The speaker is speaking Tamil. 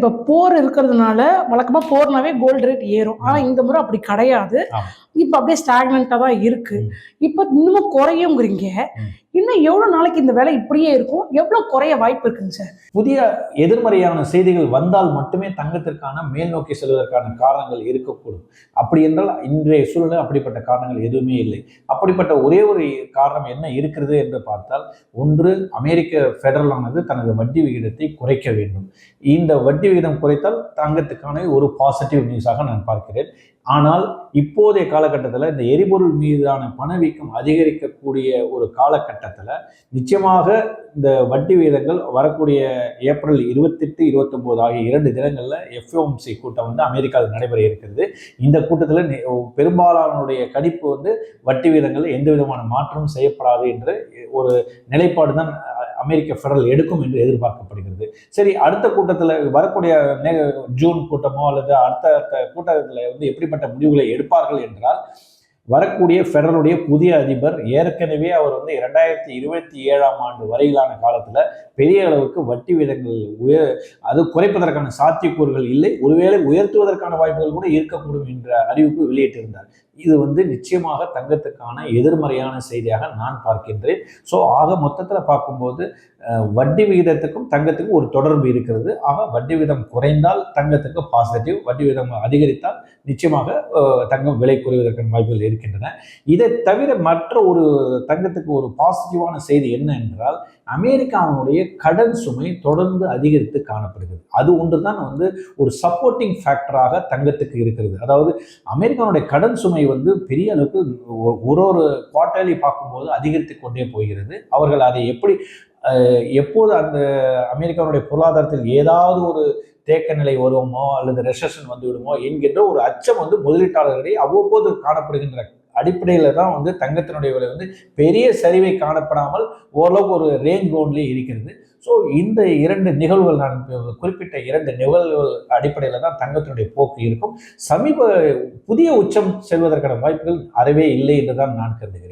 இப்ப போர் இருக்கிறதுனால வழக்கமா போர்னாவே கோல்டு ரேட் ஏறும். ஆனா இந்த முறை அப்படி கிடையாது. இப்ப அப்படியே ஸ்டாக்னன்ட்டா தான் இருக்கு. இப்ப இன்னமும் குறையுங்கிறீங்க. இன்னும் எவ்வளவு நாளைக்கு இந்த விலை இப்படியே இருக்கும்? எவ்வளவு குறைய வாய்ப்பு இருக்குங்க சார்? புதிய எதிர்மறையான செய்திகள் வந்தால் மட்டுமே தங்கத்திற்கான மேல் நோக்கி செல்வதற்கான காரணங்கள் இருக்கக்கூடும். அப்படி என்றால் இன்றைய சூழலில் அப்படிப்பட்ட காரணங்கள் எதுவுமே இல்லை. அப்படிப்பட்ட ஒரே ஒரு காரணம் என்ன இருக்கிறது என்று பார்த்தால், ஒன்று அமெரிக்க ஃபெடரலானது தனது வட்டி விகிதத்தை குறைக்க வேண்டும். இந்த வட்டி விகிதம் குறைத்தால் தங்கத்துக்கான ஒரு பாசிட்டிவ் நியூஸாக நான் பார்க்கிறேன். ஆனால் இப்போதைய காலகட்டத்தில் இந்த எரிபொருள் மீதான பணவீக்கம் அதிகரிக்கக்கூடிய ஒரு காலகட்டத்தில் நிச்சயமாக இந்த வட்டி விகிதங்கள் வரக்கூடிய ஏப்ரல் 28, 29 ஆகிய 2 தினங்களில் எஃப்ஓஎம்சி கூட்டம் வந்து அமெரிக்காவில் நடைபெற இருக்கிறது. இந்த கூட்டத்தில் பெரும்பாலானுடைய கணிப்பு வட்டி விகிதங்கள் எந்த விதமான மாற்றமும் செய்யப்படாது என்று ஒரு நிலைப்பாடு தான் அமெரிக்க ஃபெடரல் எடுக்கும் என்று எதிர்பார்க்கப்படுகிறது. சரி, அடுத்த கூட்டத்தில் வரக்கூடிய ஜூன் கூட்டமோ அல்லது அடுத்த கூட்டத்தில் எப்படிப்பட்ட முடிவுகளை எடுப்பார்கள் என்றால், வரக்கூடிய ஃபெடரலுடைய புதிய அதிபர் ஏற்கனவே அவர் 2027ஆம் ஆண்டு வரையிலான காலத்துல பெரிய அளவுக்கு வட்டி விகிதங்கள் அது குறைப்பதற்கான சாத்தியக்கூறுகள் இல்லை, ஒருவேளை உயர்த்துவதற்கான வாய்ப்புகள் கூட இருக்கக்கூடும் என்ற அறிவிப்பு வெளியிட்டிருந்தார். இது நிச்சயமாக தங்கத்துக்கான எதிர்மறையான செய்தியாக நான் பார்க்கின்றேன். ஸோ ஆக மொத்தத்தில் பார்க்கும்போது வட்டி விகிதத்துக்கும் தங்கத்துக்கும் ஒரு தொடர்பு இருக்கிறது. ஆக வட்டி விகிதம் குறைந்தால் தங்கத்துக்கு பாசிட்டிவ், வட்டி விகிதம் அதிகரித்தால் நிச்சயமாக தங்கம் விலை குறைவதற்கான வாய்ப்புகள் இருக்கின்றன. இதை தவிர மற்ற ஒரு தங்கத்துக்கு ஒரு பாசிட்டிவான செய்தி என்ன என்றால், அமெரிக்காவுடைய கடன் சுமை தொடர்ந்து அதிகரித்து காணப்படுகிறது. அது ஒன்றுதான் ஒரு சப்போர்ட்டிங் ஃபேக்டராக தங்கத்துக்கு இருக்கிறது. அதாவது அமெரிக்காவுடைய கடன் சுமை பெரிய அளவுக்கு ஒரு குவார்டர்லி பார்க்கும்போது அதிகரித்து கொண்டே போகிறது. அவர்கள் அதை எப்போது அந்த அமெரிக்காவுடைய பொருளாதாரத்தில் ஏதாவது ஒரு தேக்க நிலை வருவோமோ அல்லது ரெசஷன் விடுமோ என்கின்ற ஒரு அச்சம் முதலீட்டாளர்களிடையே அவ்வப்போது காணப்படுகின்ற அடிப்படையில் தான் தங்கத்தினுடைய விலை பெரிய சரிவை காணப்படாமல் ஓரளவுக்கு ஒரு ரேஞ்ச் பவுண்ட்லேயே இருக்கிறது. ஸோ இந்த 2 நிகழ்வுகள், நான் குறிப்பிட்ட 2 நிகழ்வுகள் அடிப்படையில் தான் தங்கத்தினுடைய போக்கு இருக்கும். புதிய உச்சம் செல்வதற்கான வாய்ப்புகள் அறவே இல்லை என்று தான் நான் கருதுகிறேன்.